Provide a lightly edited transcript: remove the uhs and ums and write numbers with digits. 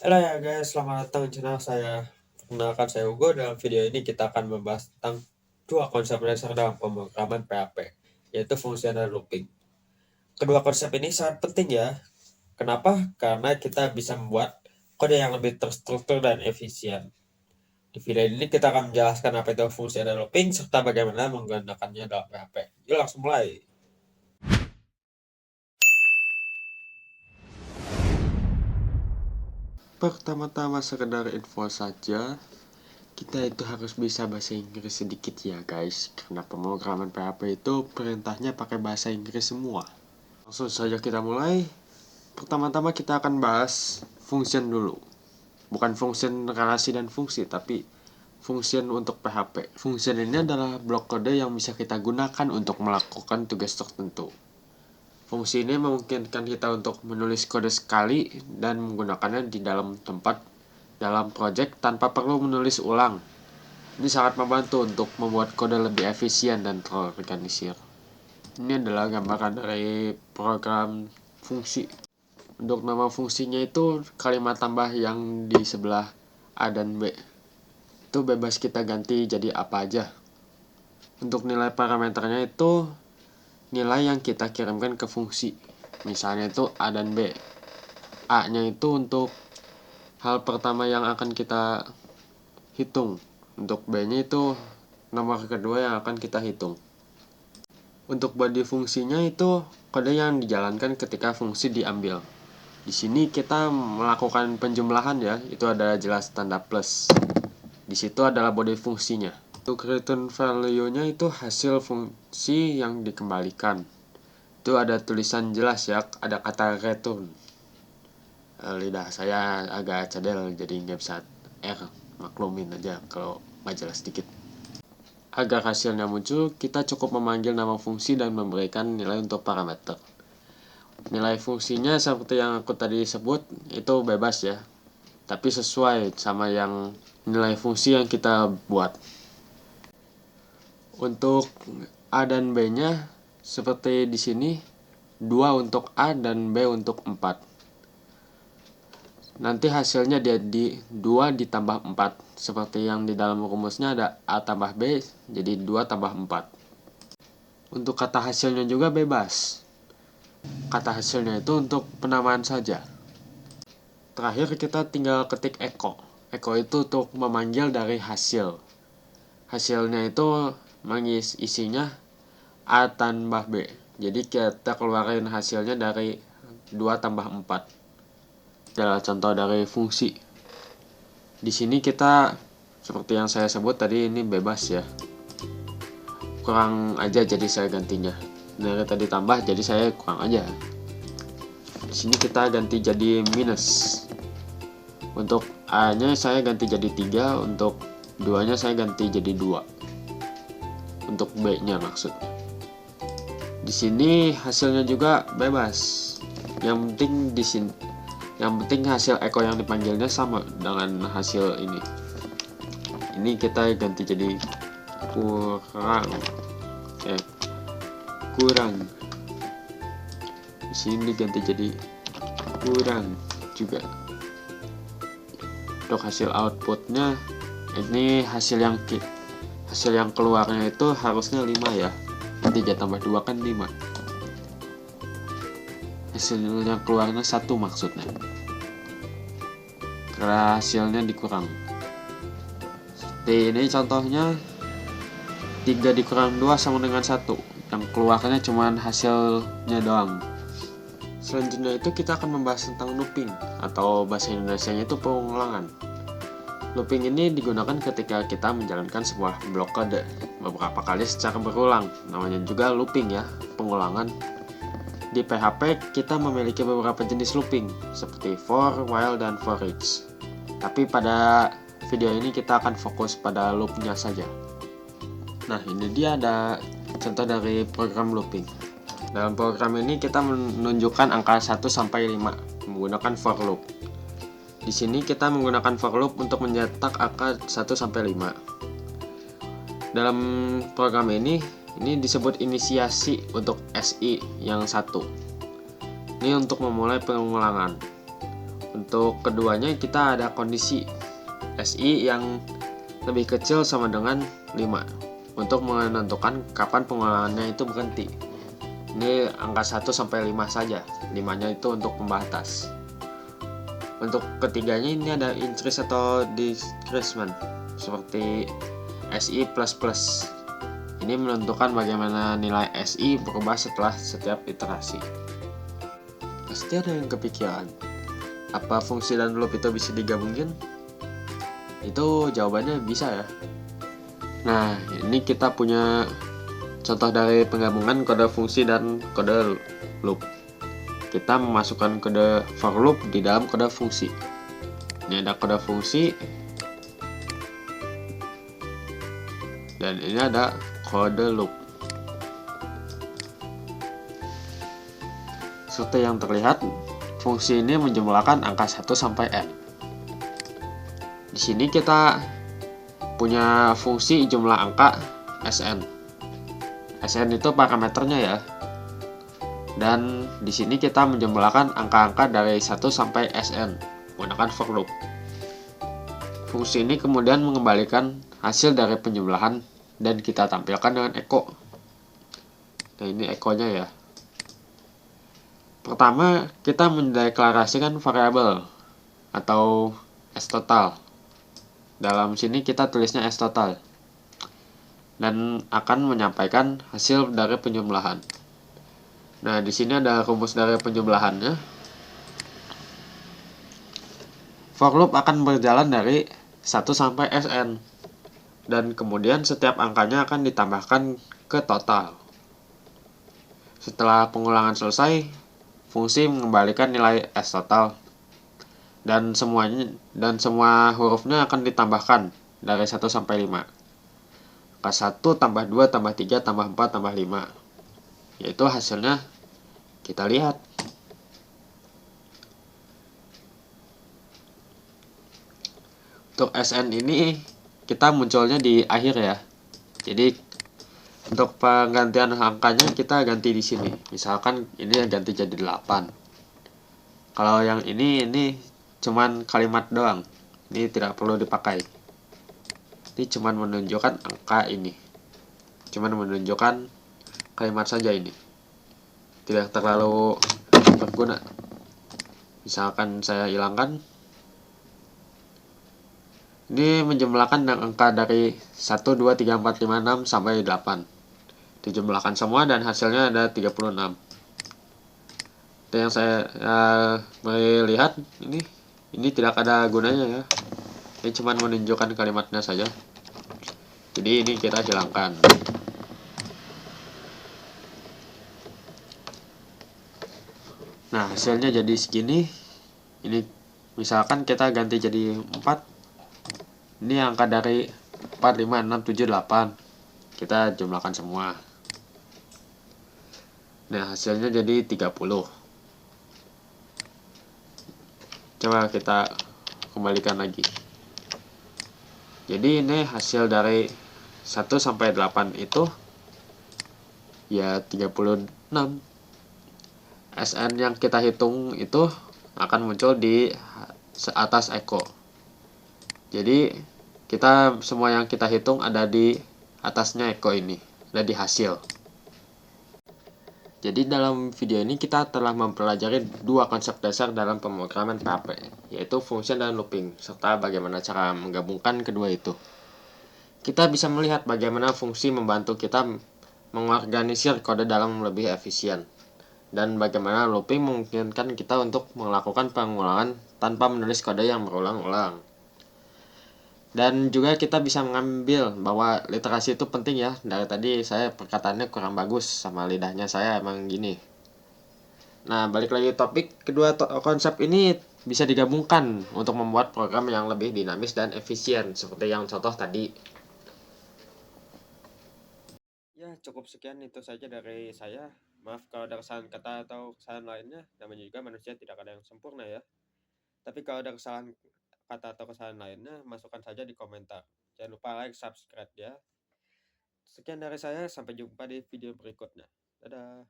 Halo ya guys, selamat datang di channel saya. Perkenalkan saya Ugo. Dalam video ini kita akan membahas tentang dua konsep dasar dalam pemrograman PHP, yaitu fungsi dan looping. Kedua konsep ini sangat penting ya. Kenapa? Karena kita bisa membuat kode yang lebih terstruktur dan efisien. Di video ini kita akan menjelaskan apa itu fungsi dan looping serta bagaimana menggunakannya dalam PHP. Yuk langsung mulai. Pertama-tama sekedar info saja, kita itu harus bisa bahasa Inggris sedikit ya guys, karena pemrograman PHP itu perintahnya pakai bahasa Inggris semua. Langsung saja kita mulai. Pertama-tama kita akan bahas function dulu. Bukan function relasi dan fungsi, tapi function untuk PHP. Function ini adalah blok kode yang bisa kita gunakan untuk melakukan tugas tertentu. Fungsi ini memungkinkan kita untuk menulis kode sekali dan menggunakannya di dalam project tanpa perlu menulis ulang. Ini sangat membantu untuk membuat kode lebih efisien dan terorganisir. Ini adalah gambaran dari program fungsi. Untuk nama fungsinya itu kalimat tambah yang di sebelah A dan B. Itu bebas kita ganti jadi apa aja. Untuk nilai parameternya itu nilai yang kita kirimkan ke fungsi. Misalnya itu A dan B. A-nya itu untuk hal pertama yang akan kita hitung. Untuk B-nya itu nomor kedua yang akan kita hitung. Untuk body fungsinya itu kode yang dijalankan ketika fungsi diambil. Di sini kita melakukan penjumlahan ya, itu ada jelas tanda plus. Di situ adalah body fungsinya. Untuk return value-nya itu hasil fungsi yang dikembalikan. Itu ada tulisan jelas ya, ada kata return. Lidah saya agak cadel jadi nggak bisa R, maklumin aja kalau nggak jelas sedikit. Agar hasilnya muncul, kita cukup memanggil nama fungsi dan memberikan nilai untuk parameter. Nilai fungsinya seperti yang aku tadi sebut itu bebas ya, tapi sesuai sama yang nilai fungsi yang kita buat. Untuk A dan B-nya seperti di sini, 2 untuk A dan B untuk 4. Nanti hasilnya jadi 2 ditambah 4. Seperti yang di dalam rumusnya ada A tambah B, jadi 2 tambah 4. Untuk kata hasilnya juga bebas. Kata hasilnya itu untuk penamaan saja. Terakhir kita tinggal ketik echo. Echo itu untuk memanggil dari hasil. Hasilnya itu isinya A tambah B. Jadi kita keluarin hasilnya dari 2 tambah 4. Adalah contoh dari fungsi. Di sini kita seperti yang saya sebut tadi ini bebas ya. Kurang aja jadi saya gantinya. Dari tadi tambah jadi saya kurang aja. Di sini kita ganti jadi minus. Untuk A-nya saya ganti jadi 3, untuk 2-nya saya ganti jadi 2. Untuk B-nya maksudnya. Di sini hasilnya juga bebas. Yang penting hasil echo yang dipanggilnya sama dengan hasil ini. Ini kita ganti jadi kurang. Di sini diganti jadi kurang juga. Untuk hasil outputnya ini hasil yang keluarnya itu harusnya 5 ya. 3 tambah 2 kan 5. Hasil yang keluarnya 1 maksudnya. Karena hasilnya dikurang. Seperti ini contohnya, 3 dikurang 2 sama dengan 1. Yang keluarnya cuma hasilnya doang. Selanjutnya itu kita akan membahas tentang looping, atau bahasa Indonesianya itu pengulangan. Looping ini digunakan ketika kita menjalankan sebuah blok kode beberapa kali secara berulang. Namanya juga looping ya, pengulangan. Di PHP kita memiliki beberapa jenis looping seperti for, while, dan for each. Tapi pada video ini kita akan fokus pada loopnya saja. Nah, ini dia ada contoh dari program looping. Dalam program ini kita menunjukkan angka 1 sampai 5 menggunakan for loop. Di sini kita menggunakan for loop untuk mencetak angka 1 sampai 5. Dalam program ini disebut inisiasi untuk SI yang 1. Ini untuk memulai pengulangan. Untuk keduanya kita ada kondisi SI yang lebih kecil sama dengan 5 untuk menentukan kapan pengulangannya itu berhenti. Ini angka 1 sampai 5 saja. 5-nya itu untuk pembatas. Untuk ketiganya ini ada increase atau decreasement seperti SI++. Ini menentukan bagaimana nilai SI berubah setelah setiap iterasi. Pasti ada yang kepikiran, apa fungsi dan loop itu bisa digabungin? Itu jawabannya bisa ya. Nah, ini kita punya contoh dari penggabungan kode fungsi dan kode loop. Kita memasukkan kode for loop di dalam kode fungsi. Ini ada kode fungsi dan ini ada kode loop. Seperti yang terlihat, fungsi ini menjumlahkan angka 1 sampai n. Di sini kita punya fungsi jumlah angka Sn. Sn itu parameternya ya. Dan di sini kita menjumlahkan angka-angka dari 1 sampai Sn menggunakan for loop. Fungsi ini kemudian mengembalikan hasil dari penjumlahan dan kita tampilkan dengan echo. Nah, ini echo-nya ya. Pertama, kita mendeklarasikan variabel atau stotal. Dalam sini kita tulisnya stotal dan akan menyampaikan hasil dari penjumlahan. Nah, di sini ada rumus dari penjumlahannya. For loop akan berjalan dari 1 sampai Sn dan kemudian setiap angkanya akan ditambahkan ke total. Setelah pengulangan selesai, fungsi mengembalikan nilai S total dan semua hurufnya akan ditambahkan dari 1 sampai 5. Angka 1 tambah 2 tambah 3 tambah 4 tambah 5. Yaitu hasilnya kita lihat. Untuk SN ini kita munculnya di akhir ya. Jadi untuk penggantian angkanya kita ganti di sini. Misalkan ini ganti jadi 8. Kalau yang ini cuman kalimat doang. Ini tidak perlu dipakai. Ini cuman menunjukkan angka ini. Cuman menunjukkan kalimat saja ini. Tidak terlalu berguna. Misalkan saya hilangkan. Ini menjumlahkan angka dari 1, 2, 3, 4, 5, 6 sampai 8. Dijumlahkan semua dan hasilnya ada 36. Itu yang saya melihat ini tidak ada gunanya ya. Ini cuma menunjukkan kalimatnya saja. Jadi ini kita hilangkan. Nah, hasilnya jadi segini. Ini misalkan kita ganti jadi 4. Ini angka dari 4, 5, 6, 7, 8. Kita jumlahkan semua. Nah, hasilnya jadi 30. Coba kita kembalikan lagi. Jadi ini hasil dari 1 sampai 8 itu ya 36. SN yang kita hitung itu akan muncul di atas echo. Jadi semua yang kita hitung ada di atasnya echo ini, ada di hasil. Jadi dalam video ini kita telah mempelajari dua konsep dasar dalam pemrograman PHP, yaitu function dan looping, serta bagaimana cara menggabungkan kedua itu. Kita bisa melihat bagaimana fungsi membantu kita mengorganisir kode dalam lebih efisien, dan bagaimana looping memungkinkan kita untuk melakukan pengulangan tanpa menulis kode yang berulang-ulang. Dan juga kita bisa mengambil bahwa literasi itu penting ya. Dari tadi saya perkataannya kurang bagus, sama lidahnya saya emang gini. Nah, balik lagi topik, kedua konsep ini bisa digabungkan untuk membuat program yang lebih dinamis dan efisien, seperti yang contoh tadi. Ya, cukup sekian itu saja dari saya. Maaf kalau ada kesalahan kata atau kesalahan lainnya, namanya juga manusia tidak ada yang sempurna ya. Tapi kalau ada kesalahan kata atau kesalahan lainnya, masukkan saja di komentar. Jangan lupa like, subscribe ya. Sekian dari saya, sampai jumpa di video berikutnya. Dadah.